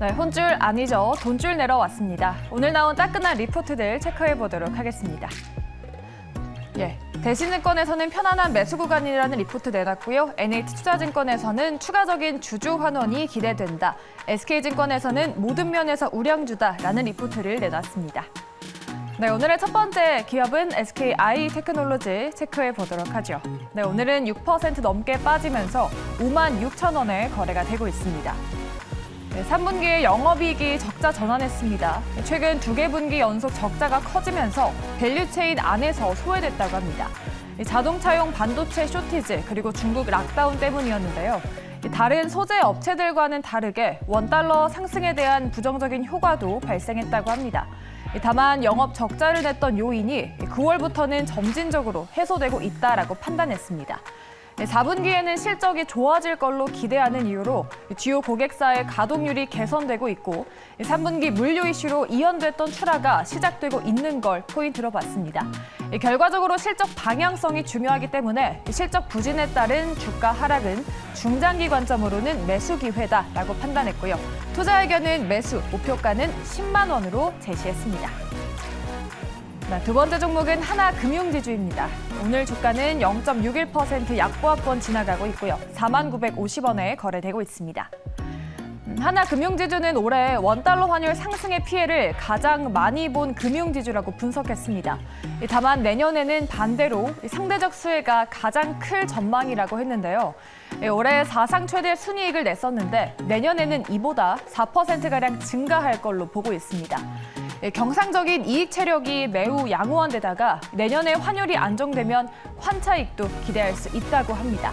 네, 혼줄 아니죠. 돈줄 내러 왔습니다. 오늘 나온 따끈한 리포트들 체크해 보도록 하겠습니다. 대신증권에서는 편안한 매수 구간이라는 리포트 내놨고요. NH투자증권에서는 추가적인 주주 환원이 기대된다. SK증권에서는 모든 면에서 우량주다라는 리포트를 내놨습니다. 네, 오늘의 첫 번째 기업은 SKI테크놀로지 체크해 보도록 하죠. 네, 오늘은 6% 넘게 빠지면서 56,000원에 거래가 되고 있습니다. 네, 3분기에 영업이익이 적자 전환했습니다. 최근 2개 분기 연속 적자가 커지면서 밸류체인 안에서 소외됐다고 합니다. 자동차용 반도체 쇼티지 그리고 중국 락다운 때문이었는데요. 다른 소재 업체들과는 다르게 원달러 상승에 대한 부정적인 효과도 발생했다고 합니다. 다만 영업 적자를 냈던 요인이 9월부터는 점진적으로 해소되고 있다라고 판단했습니다. 4분기에는 실적이 좋아질 걸로 기대하는 이유로 주요 고객사의 가동률이 개선되고 있고 3분기 물류 이슈로 이연됐던 출하가 시작되고 있는 걸 포인트로 봤습니다. 결과적으로 실적 방향성이 중요하기 때문에 실적 부진에 따른 주가 하락은 중장기 관점으로는 매수 기회다라고 판단했고요. 투자 의견은 매수, 목표가는 10만 원으로 제시했습니다. 두 번째 종목은 하나금융지주입니다. 오늘 주가는 0.61% 약보합권 지나가고 있고요. 4950원에 거래되고 있습니다. 하나금융지주는 올해 원달러 환율 상승의 피해를 가장 많이 본 금융지주라고 분석했습니다. 다만 내년에는 반대로 상대적 수혜가 가장 클 전망이라고 했는데요. 올해 사상 최대 순이익을 냈었는데 내년에는 이보다 4%가량 증가할 걸로 보고 있습니다. 경상적인 이익 체력이 매우 양호한 데다가 내년에 환율이 안정되면 환차익도 기대할 수 있다고 합니다.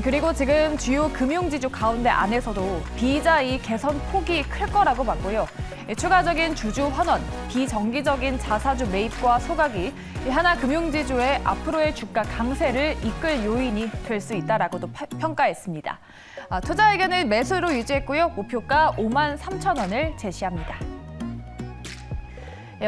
그리고 지금 주요 금융지주 가운데 안에서도 비이자이익 개선 폭이 클 거라고 봤고요. 추가적인 주주 환원, 비정기적인 자사주 매입과 소각이 하나금융지주의 앞으로의 주가 강세를 이끌 요인이 될 수 있다라고도 평가했습니다. 투자 의견은 매수로 유지했고요. 목표가 53,000원을 제시합니다.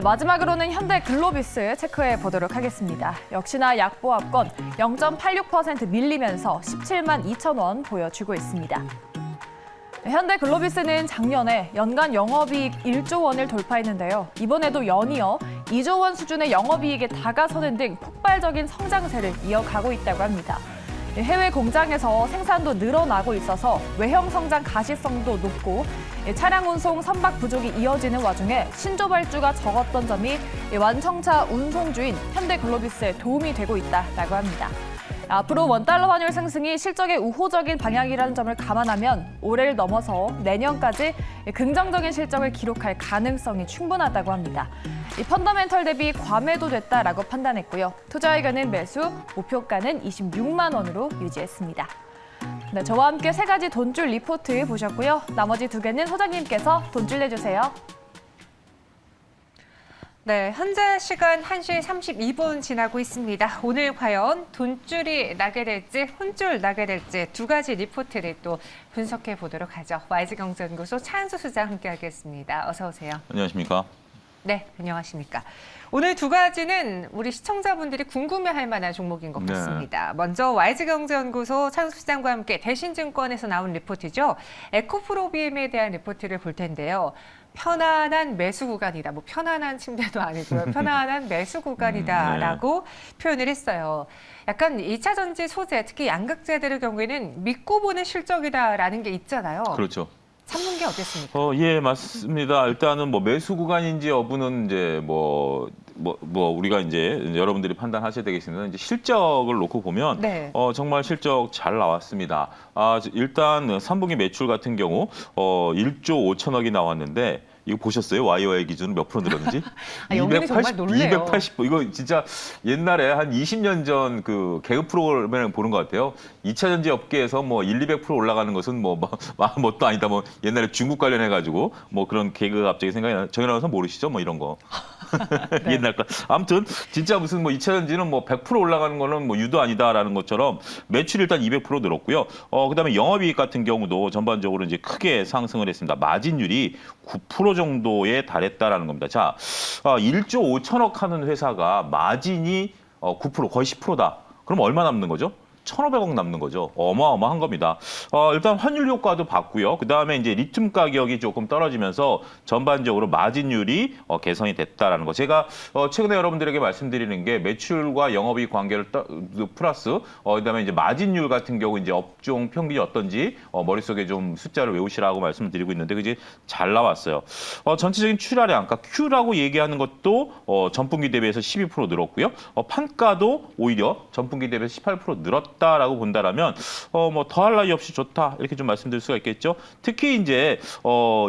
마지막으로는 현대글로비스 체크해 보도록 하겠습니다. 역시나 약보합권 0.86% 밀리면서 17만 2천 원 보여주고 있습니다. 현대글로비스는 작년에 연간 영업이익 1조 원을 돌파했는데요. 이번에도 연이어 2조 원 수준의 영업이익에 다가서는 등 폭발적인 성장세를 이어가고 있다고 합니다. 해외 공장에서 생산도 늘어나고 있어서 외형 성장 가시성도 높고 차량 운송 선박 부족이 이어지는 와중에 신조 발주가 적었던 점이 완성차 운송주인 현대글로비스에 도움이 되고 있다라고 합니다. 앞으로 원달러 환율 상승이 실적에 우호적인 방향이라는 점을 감안하면 올해를 넘어서 내년까지 긍정적인 실적을 기록할 가능성이 충분하다고 합니다. 이 펀더멘털 대비 과매도됐다라고 판단했고요. 투자 의견은 매수, 목표가는 26만 원으로 유지했습니다. 네, 저와 함께 3가지 돈줄 리포트 보셨고요. 나머지 2개는 소장님께서 돈줄 내주세요. 네, 현재 시간 1시 32분 지나고 있습니다. 오늘 과연 돈줄이 나게 될지 혼줄 나게 될지 2가지 리포트를 또 분석해 보도록 하죠. YG경제연구소 차은수 수장 함께하겠습니다. 어서 오세요. 안녕하십니까? 네, 안녕하십니까. 오늘 2가지는 우리 시청자분들이 궁금해할 만한 종목인 것 같습니다. 먼저 YG경제연구소 차은수 수장과 함께 대신증권에서 나온 리포트죠. 에코프로비엠에 대한 리포트를 볼 텐데요. 편안한 매수 구간이다. 뭐 편안한 침대도 아니고요. 편안한 매수 구간이다라고 표현을 했어요. 약간 2차 전지 소재, 특히 양극재들의 경우에는 믿고 보는 실적이다라는 게 있잖아요. 그렇죠. 3분기 어땠습니까? 예, 맞습니다. 일단은 뭐 매수 구간인지 여부는 이제 우리가 이제 여러분들이 판단하셔야 되겠습니다. 이제 실적을 놓고 보면 네. 정말 실적 잘 나왔습니다. 일단 3분기 매출 같은 경우 1조 5천억이 나왔는데 이거 보셨어요? YOY 기준으로 몇 프로 늘었는지? 영민이 정말 놀래요. 280%. 이거 진짜 옛날에 한 20년 전 그 개그 프로그램을 보는 것 같아요. 2차 전지 업계에서 뭐 200% 올라가는 것은 뭣도 아니다. 뭐 옛날에 중국 관련해가지고 뭐 그런 개그가 갑자기 생각이 나요. 정연아 선생 모르시죠? 뭐 이런 거. 네. 옛날 거. 아무튼 진짜 무슨 뭐 2차 전지는 뭐 100% 올라가는 거는 뭐 유도 아니다라는 것처럼 매출이 일단 200% 늘었고요. 그다음에 영업이익 같은 경우도 전반적으로 이제 크게 상승을 했습니다. 마진율이 9% 정도에 달했다라는 겁니다. 자, 1조 5천억 하는 회사가 마진이 9% 거의 10%다. 그럼 얼마 남는 거죠? 1,500억 남는 거죠. 어마어마한 겁니다. 일단 환율 효과도 봤고요. 그다음에 이제 리튬 가격이 조금 떨어지면서 전반적으로 마진율이 개선이 됐다라는 거. 제가 최근에 여러분들에게 말씀드리는 게 매출과 영업이익 관계를 플러스 그다음에 이제 마진율 같은 경우 이제 업종 평균이 어떤지 머릿속에 좀 숫자를 외우시라고 말씀을 드리고 있는데 그게 잘 나왔어요. 전체적인 출하량, 그러니까 Q라고 얘기하는 것도 전분기 대비해서 12% 늘었고요. 판가도 오히려 전분기 대비해서 18% 늘었다라고 본다라면 뭐 더할 나위 없이 좋다 이렇게 좀 말씀드릴 수가 있겠죠. 특히 이제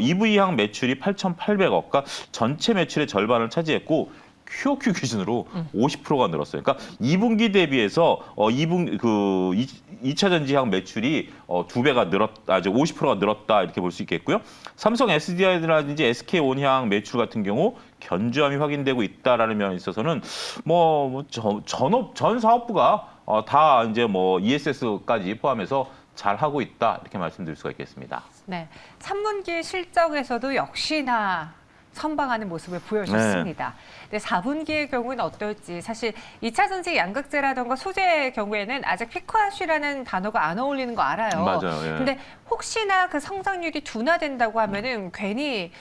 EV향 매출이 8,800억, 그러니까 전체 매출의 절반을 차지했고 QOQ 기준으로 50%가 늘었어요. 그러니까 2분기 대비해서 2차 전지향 매출이 2배가 늘었다, 50%가 늘었다 이렇게 볼 수 있겠고요. 삼성 SDI라든지 SK온향 매출 같은 경우 견조함이 확인되고 있다라는 면에 있어서는 전 사업부가 다 이제 ESS까지 포함해서 잘 하고 있다 이렇게 말씀드릴 수가 있겠습니다. 네, 3분기 실적에서도 역시나 선방하는 모습을 보여줬습니다. 네. 4분기의 경우는 어떨지 사실 2차 전지 양극재라던가 소재의 경우에는 아직 피크아쉬라는 단어가 안 어울리는 거 알아요. 맞아요. 예. 근데 혹시나 그 성장률이 둔화된다고 하면은 괜히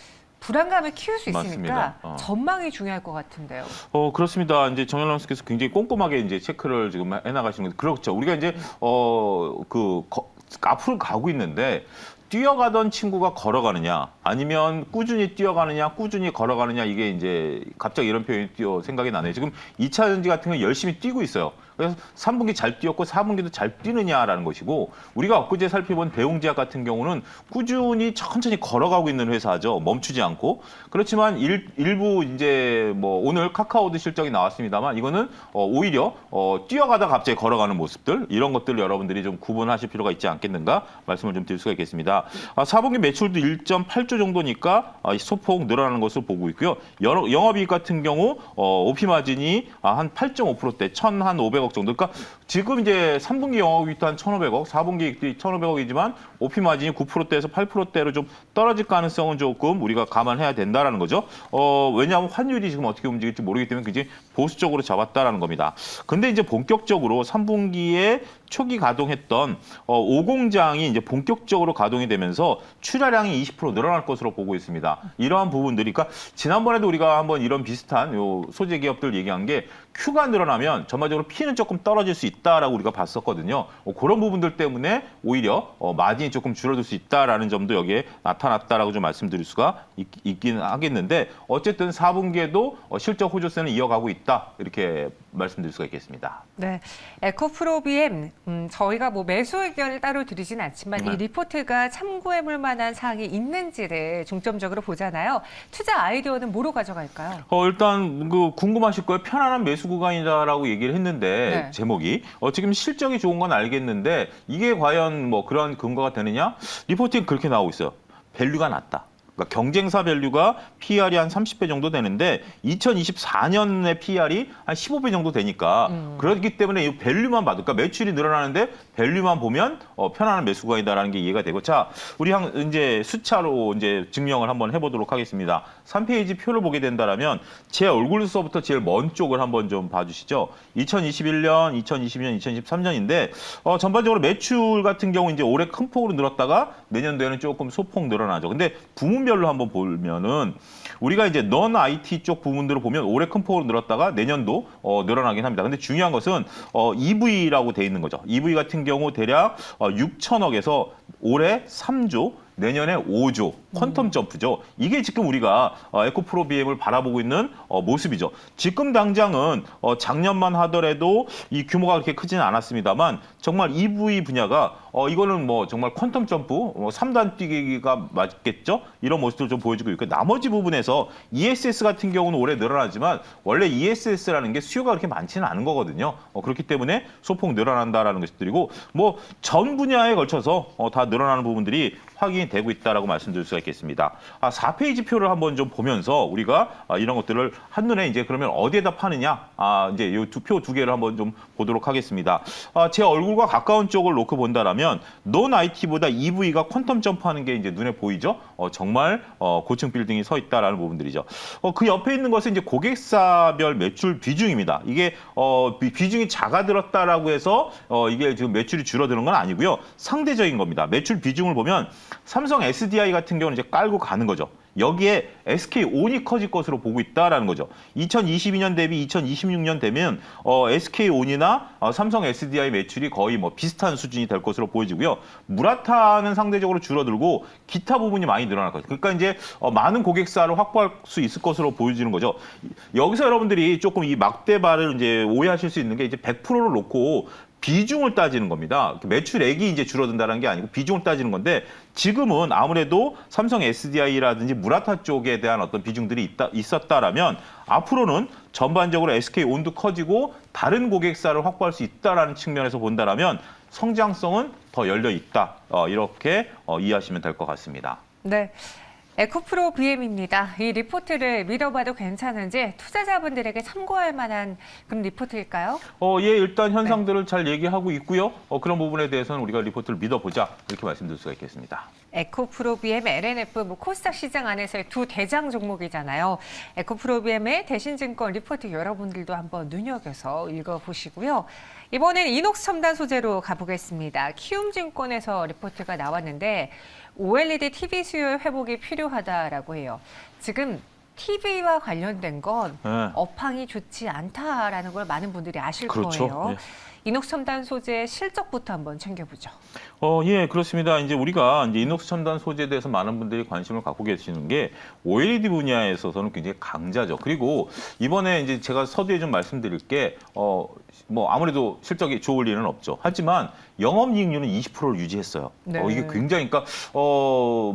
불안감을 키울 수 있으니까 맞습니다. 전망이 중요할 것 같은데요. 그렇습니다. 이제 정현람 선수께서 굉장히 꼼꼼하게 이제 체크를 지금 해나가시는 건데 그렇죠. 우리가 이제 앞으로 가고 있는데 뛰어가던 친구가 걸어가느냐 아니면 꾸준히 뛰어가느냐 꾸준히 걸어가느냐 이게 이제 갑자기 이런 표현이 생각이 나네요. 지금 2차 전지 같은 경우 열심히 뛰고 있어요. 그래서 3분기 잘 뛰었고 4분기도 잘 뛰느냐라는 것이고 우리가 엊그제 살펴본 대웅제약 같은 경우는 꾸준히 천천히 걸어가고 있는 회사죠. 멈추지 않고. 그렇지만 일부 이제 오늘 카카오도 실적이 나왔습니다만 이거는 오히려 뛰어가다 갑자기 걸어가는 모습들 이런 것들을 여러분들이 좀 구분하실 필요가 있지 않겠는가 말씀을 좀 드릴 수가 있겠습니다. 4분기 매출도 1.8조 정도니까 소폭 늘어나는 것을 보고 있고요. 영업이익 같은 경우 OP 마진이 한 8.5%대 1,500억 정도. 그러니까 지금 이제 3분기 영업이익도 한 1,500억, 4분기 이익도 1,500억이지만 OP 마진이 9%대에서 8%대로 좀 떨어질 가능성은 조금 우리가 감안해야 된다라는 거죠. 왜냐하면 환율이 지금 어떻게 움직일지 모르기 때문에 굉장히 보수적으로 잡았다라는 겁니다. 근데 이제 본격적으로 3분기에 초기 가동했던 5공장이 이제 본격적으로 가동이 되면서 출하량이 20% 늘어날 것으로 보고 있습니다. 이러한 부분들이, 그러니까 지난번에도 우리가 한번 이런 비슷한 소재 기업들 얘기한 게 Q가 늘어나면 전반적으로 P는 조금 떨어질 수 있다라고 우리가 봤었거든요. 그런 부분들 때문에 오히려 마진이 조금 줄어들 수 있다라는 점도 여기에 나타났다라고 좀 말씀드릴 수가 있긴 하겠는데 어쨌든 4분기에도 실적 호조세는 이어가고 있다 이렇게 말씀드릴 수가 있겠습니다. 네, 에코프로비엠 저희가 매수 의견을 따로 드리진 않지만 이 리포트가 참고해볼 만한 사항이 있는지를 중점적으로 보잖아요. 투자 아이디어는 뭐로 가져갈까요? 일단 궁금하실 거예요. 편안한 매수 구간이다라고 얘기를 했는데 네. 제목이 지금 실적이 좋은 건 알겠는데 이게 과연 그런 근거가 되느냐? 리포트에 그렇게 나오고 있어요. 밸류가 낮다. 그러니까 경쟁사 밸류가 PR이 한 30배 정도 되는데 2024년에 PR이 한 15배 정도 되니까 그렇기 때문에 이 밸류만 봐도 그러니까 매출이 늘어나는데 밸류만 보면 편안한 매수 구간이다라는 게 이해가 되고 자, 우리 이제 숫자로 이제 증명을 한번 해보도록 하겠습니다. 3페이지 표를 보게 된다라면 제 얼굴서부터 제일 먼 쪽을 한번 좀 봐주시죠. 2021년, 2022년, 2023년인데 전반적으로 매출 같은 경우 이제 올해 큰 폭으로 늘었다가 내년도에는 조금 소폭 늘어나죠. 근데 부문별로 한번 보면은 우리가 이제 넌 IT 쪽 부분들을 보면 올해 큰 폭으로 늘었다가 내년도 늘어나긴 합니다. 근데 중요한 것은 EV라고 돼 있는 거죠. EV 같은 경우 대략 6천억에서 올해 3조, 내년에 5조, 퀀텀 점프죠. 이게 지금 우리가 에코프로비엠을 바라보고 있는 모습이죠. 지금 당장은 작년만 하더라도 이 규모가 그렇게 크지는 않았습니다만 정말 EV 분야가 이거는 정말 퀀텀 점프, 3단 뛰기가 맞겠죠? 이런 모습들을 좀 보여주고 있고 나머지 부분에서 ESS 같은 경우는 올해 늘어나지만 원래 ESS라는 게 수요가 그렇게 많지는 않은 거거든요. 그렇기 때문에 소폭 늘어난다라는 것들이고 전 분야에 걸쳐서 다 늘어나는 부분들이 확인이 되고 있다라고 말씀드릴 수가 있겠습니다. 4페이지 표를 한번 좀 보면서 우리가 이런 것들을 한눈에 이제 그러면 어디에다 파느냐? 이제 이 표 두 개를 한번 좀 보도록 하겠습니다. 제 얼굴과 가까운 쪽을 놓고 본다라면 논 IT보다 EV가 퀀텀 점프하는 게 이제 눈에 보이죠? 정말 고층 빌딩이 서 있다라는 부분들이죠. 그 옆에 있는 것은 이제 고객사별 매출 비중입니다. 이게 비중이 작아들었다라고 해서 이게 지금 매출이 줄어드는 건 아니고요. 상대적인 겁니다. 매출 비중을 보면 삼성 SDI 같은 경우는 이제 깔고 가는 거죠. 여기에 SK온이 커질 것으로 보고 있다라는 거죠. 2022년 대비 2026년 되면 SK온이나 삼성 SDI 매출이 거의 뭐 비슷한 수준이 될 것으로 보여지고요. 무라타는 상대적으로 줄어들고 기타 부분이 많이 늘어날 거죠. 그러니까 이제 많은 고객사를 확보할 수 있을 것으로 보여지는 거죠. 여기서 여러분들이 조금 이 막대발을 이제 오해하실 수 있는 게 이제 100%를 놓고 비중을 따지는 겁니다. 매출액이 이제 줄어든다는 게 아니고 비중을 따지는 건데 지금은 아무래도 삼성 SDI라든지 무라타 쪽에 대한 어떤 비중들이 있었다라면 앞으로는 전반적으로 SK온도 커지고 다른 고객사를 확보할 수 있다라는 측면에서 본다라면 성장성은 더 열려 있다. 이렇게 이해하시면 될 것 같습니다. 네. 에코프로 BM입니다. 이 리포트를 믿어봐도 괜찮은지 투자자분들에게 참고할 만한 그런 리포트일까요? 예, 일단 현상들을 잘 얘기하고 있고요. 그런 부분에 대해서는 우리가 리포트를 믿어보자 이렇게 말씀드릴 수가 있겠습니다. 에코프로 BM, LNF, 코스닥 시장 안에서의 두 대장 종목이잖아요. 에코프로 BM의 대신증권 리포트 여러분들도 한번 눈여겨서 읽어보시고요. 이번엔 이녹스 첨단 소재로 가보겠습니다. 키움증권에서 리포트가 나왔는데 OLED TV 수요 회복이 필요하다라고 해요. 지금 TV와 관련된 건 업황이 좋지 않다라는 걸 많은 분들이 아실 그렇죠. 거예요. 이녹스 첨단 소재 실적부터 한번 챙겨보죠. 예, 그렇습니다. 이제 우리가 이제 이녹스 첨단 소재에 대해서 많은 분들이 관심을 갖고 계시는 게 OLED 분야에 있어서는 굉장히 강자죠. 그리고 이번에 이제 제가 서두에 좀 말씀드릴 게 뭐 아무래도 실적이 좋을 리는 없죠. 하지만 영업이익률은 20%를 유지했어요. 네. 이게 굉장히 그러니까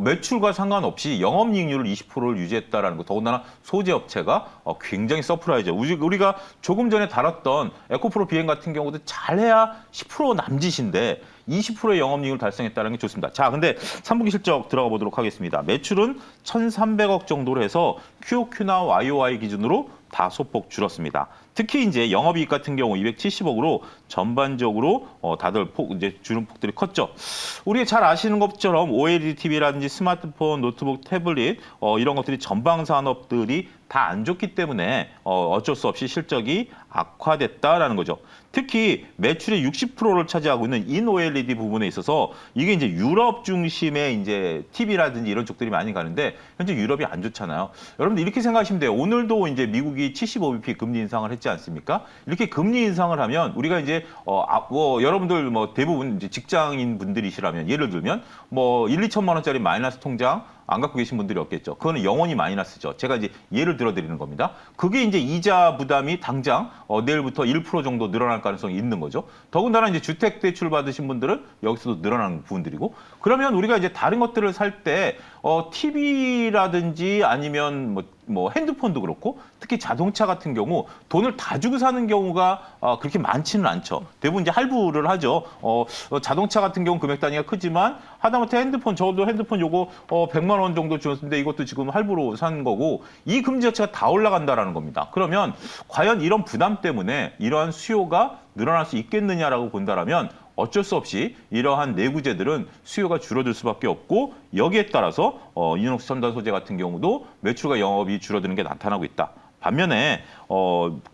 매출과 상관없이 영업이익률을 20%를 유지했다라는 거. 더군다나 소재 업체가 굉장히 서프라이즈. 우리가 조금 전에 다뤘던 에코프로 BM 같은 경우도 잘해야 10% 남짓인데 20%의 영업이익을 달성했다는 게 좋습니다. 자, 근데 3분기 실적 들어가 보도록 하겠습니다. 매출은 1,300억 정도로 해서 QOQ나 YOY 기준으로 다 소폭 줄었습니다. 특히 이제 영업이익 같은 경우 270억으로 전반적으로 다들 이제 주는 폭들이 컸죠. 우리가 잘 아시는 것처럼 OLED TV라든지 스마트폰, 노트북, 태블릿 이런 것들이 전방 산업들이 다 안 좋기 때문에 어쩔 수 없이 실적이 악화됐다라는 거죠. 특히 매출의 60%를 차지하고 있는 인 OLED 부분에 있어서 이게 이제 유럽 중심의 이제 TV라든지 이런 쪽들이 많이 가는데 현재 유럽이 안 좋잖아요. 여러분들 이렇게 생각하시면 돼요. 오늘도 이제 미국이 75bp 금리 인상을 했지 않습니까? 이렇게 금리 인상을 하면 우리가 이제 여러분들 뭐 대부분 이제 직장인 분들이시라면 예를 들면 뭐 1-2천만 원짜리 마이너스 통장 안 갖고 계신 분들이 없겠죠. 그거는 영원히 마이너스죠. 제가 이제 예를 들어드리는 겁니다. 그게 이제 이자 부담이 당장 내일부터 1% 정도 늘어날 가능성이 있는 거죠. 더군다나 이제 주택 대출 받으신 분들은 여기서도 늘어나는 부분들이고, 그러면 우리가 이제 다른 것들을 살 때 TV라든지 아니면 뭐 핸드폰도 그렇고 특히 자동차 같은 경우 돈을 다 주고 사는 경우가 그렇게 많지는 않죠. 대부분 이제 할부를 하죠. 자동차 같은 경우 금액 단위가 크지만 하다못해 핸드폰, 저도 핸드폰 요거 100만 원 정도 주었는데 이것도 지금 할부로 산 거고 이 금리 자체가 다 올라간다라는 겁니다. 그러면 과연 이런 부담 때문에 이러한 수요가 늘어날 수 있겠느냐라고 본다라면 어쩔 수 없이 이러한 내구재들은 수요가 줄어들 수밖에 없고, 여기에 따라서 이녹스 첨단 소재 같은 경우도 매출과 영업이 줄어드는 게 나타나고 있다. 반면에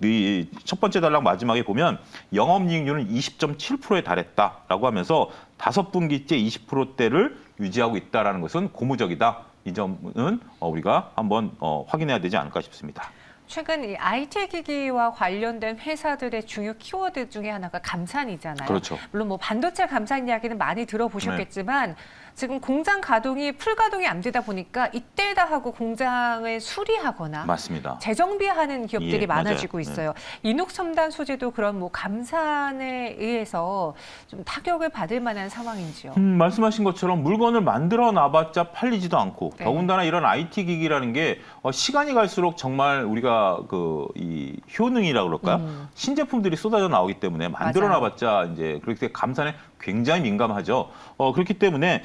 이 첫 번째 단락 마지막에 보면 영업이익률은 20.7%에 달했다라고 하면서 5분기째 20%대를 유지하고 있다는 것은 고무적이다. 이 점은 우리가 한번 확인해야 되지 않을까 싶습니다. 최근 이 IT 기기와 관련된 회사들의 중요 키워드 중에 하나가 감산이잖아요. 그렇죠. 물론 뭐 반도체 감산 이야기는 많이 들어보셨겠지만 지금 공장 가동이 풀가동이 안 되다 보니까 이때다 하고 공장을 수리하거나 맞습니다. 재정비하는 기업들이 많아지고 맞아요. 있어요. 이녹스 첨단 소재도 그런 뭐 감산에 의해서 좀 타격을 받을 만한 상황인지요. 말씀하신 것처럼 물건을 만들어 놔봤자 팔리지도 않고, 네. 더군다나 이런 IT 기기라는 게 시간이 갈수록 정말 우리가 이 효능이라고 그럴까요? 신제품들이 쏟아져 나오기 때문에 만들어 맞아요. 놔봤자 이제 그렇게 감산에 굉장히 민감하죠. 그렇기 때문에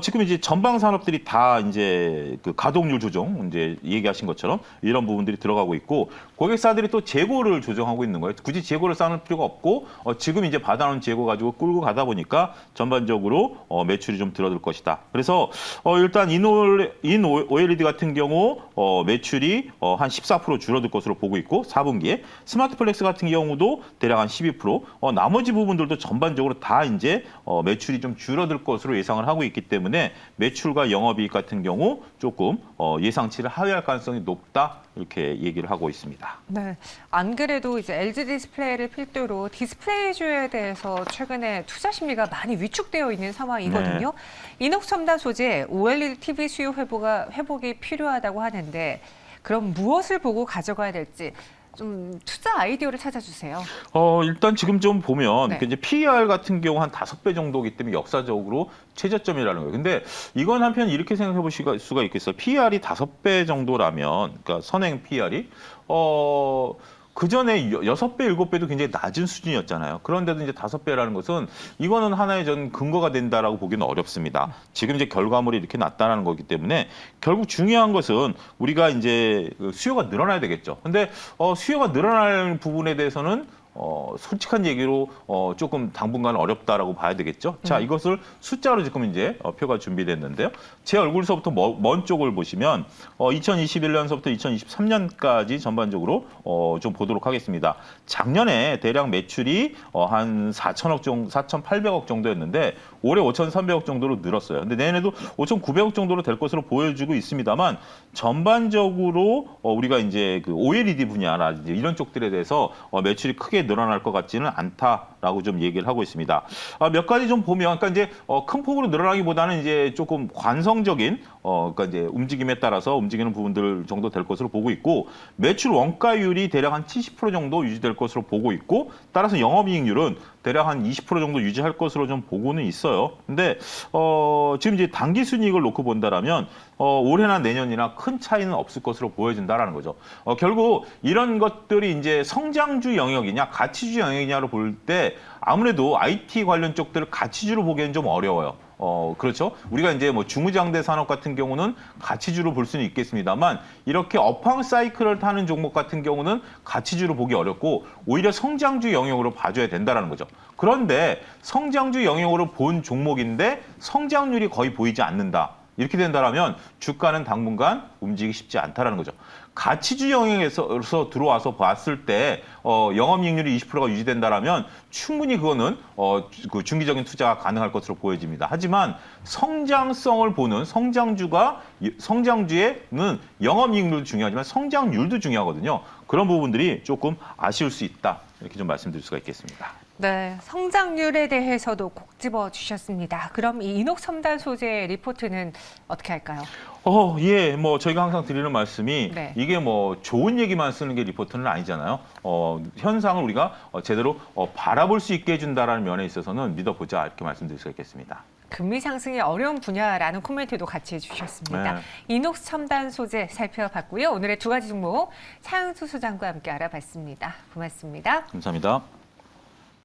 지금 이제 전방 산업들이 다 이제 그 가동률 조정 이제 얘기하신 것처럼 이런 부분들이 들어가고 있고 고객사들이 또 재고를 조정하고 있는 거예요. 굳이 재고를 쌓을 필요가 없고 지금 이제 받아놓은 재고 가지고 끌고 가다 보니까 전반적으로 매출이 좀 줄어들 것이다. 그래서 일단 인 OLED 같은 경우 매출이 한 14% 줄어들 것으로 보고 있고 4분기에 스마트 플렉스 같은 경우도 대략 한 12%, 나머지 부분들도 전반적으로 다 이제 매출이 좀 줄어들 것으로 예상을 하고 있기 때문에 매출과 영업이익 같은 경우 조금 예상치를 하회할 가능성이 높다 이렇게 얘기를 하고 있습니다. 네, 안 그래도 이제 LG 디스플레이를 필두로 디스플레이주에 대해서 최근에 투자 심리가 많이 위축되어 있는 상황이거든요. 이녹스 첨단 소재 OLED TV 수요 회복이 필요하다고 하는데 그럼 무엇을 보고 가져가야 될지 좀 투자 아이디어를 찾아주세요. 일단 지금 좀 보면 네. 이제 PER 같은 경우 한 5배 정도이기 때문에 역사적으로 최저점이라는 거예요. 근데 이건 한편 이렇게 생각해 보실 수가 있겠어요. PER이 5배 정도라면, 그러니까 선행 PER이 그 전에 6배, 7배도 굉장히 낮은 수준이었잖아요. 그런데도 이제 5배라는 것은 이거는 하나의 전 근거가 된다라고 보기는 어렵습니다. 지금 이제 결과물이 이렇게 낮다라는 거기 때문에 결국 중요한 것은 우리가 이제 수요가 늘어나야 되겠죠. 근데 수요가 늘어날 부분에 대해서는 솔직한 얘기로 조금 당분간 어렵다라고 봐야 되겠죠. 자, 이것을 숫자로 지금 이제 표가 준비됐는데요. 제 얼굴서부터 먼 쪽을 보시면 2021년서부터 2023년까지 전반적으로 좀 보도록 하겠습니다. 작년에 대략 매출이 한 4천억 정도, 4,800억 정도였는데 올해 5,300억 정도로 늘었어요. 근데 내년에도 5,900억 정도로 될 것으로 보여지고 있습니다만 전반적으로 우리가 이제 그 OLED 분야라든지 이런 쪽들에 대해서 매출이 크게 늘어날 것 같지는 않다라고 좀 얘기를 하고 있습니다. 몇 가지 좀 보면, 그러니까 이제 큰 폭으로 늘어나기보다는 이제 조금 관성적인 그러니까 이제 움직임에 따라서 움직이는 부분들 정도 될 것으로 보고 있고 매출 원가율이 대략 한 70% 정도 유지될 것으로 보고 있고 따라서 영업이익률은 대략 한 20% 정도 유지할 것으로 좀 보고는 있어요. 근데 지금 이제 당기 순이익을 놓고 본다라면 올해나 내년이나 큰 차이는 없을 것으로 보여진다라는 거죠. 결국 이런 것들이 이제 성장주 영역이냐 가치주 영역이냐로 볼 때 아무래도 IT 관련 쪽들을 가치주로 보기에는 좀 어려워요. 그렇죠. 우리가 이제 뭐 중무장대 산업 같은 경우는 가치주로 볼 수는 있겠습니다만 이렇게 업황 사이클을 타는 종목 같은 경우는 가치주로 보기 어렵고 오히려 성장주 영역으로 봐줘야 된다는 거죠. 그런데 성장주 영역으로 본 종목인데 성장률이 거의 보이지 않는다. 이렇게 된다면 주가는 당분간 움직이기 쉽지 않다라는 거죠. 가치주 영역에서 들어와서 봤을 때 영업이익률이 20%가 유지된다라면 충분히 그거는 그 중기적인 투자가 가능할 것으로 보여집니다. 하지만 성장성을 보는 성장주에는 영업이익률도 중요하지만 성장률도 중요하거든요. 그런 부분들이 조금 아쉬울 수 있다. 이렇게 좀 말씀드릴 수가 있겠습니다. 네, 성장률에 대해서도 콕 집어 주셨습니다. 그럼 이 이녹스 첨단 소재 리포트는 어떻게 할까요? 예, 뭐 저희가 항상 드리는 말씀이 네. 이게 뭐 좋은 얘기만 쓰는 게 리포트는 아니잖아요. 현상을 우리가 제대로 바라볼 수 있게 해준다라는 면에 있어서는 믿어보자 이렇게 말씀드릴 수가 있겠습니다. 금리 상승이 어려운 분야라는 코멘트도 같이 해주셨습니다. 네. 이녹스 첨단 소재 살펴봤고요. 오늘의 두 가지 종목 차영수 소장과 함께 알아봤습니다. 고맙습니다. 감사합니다.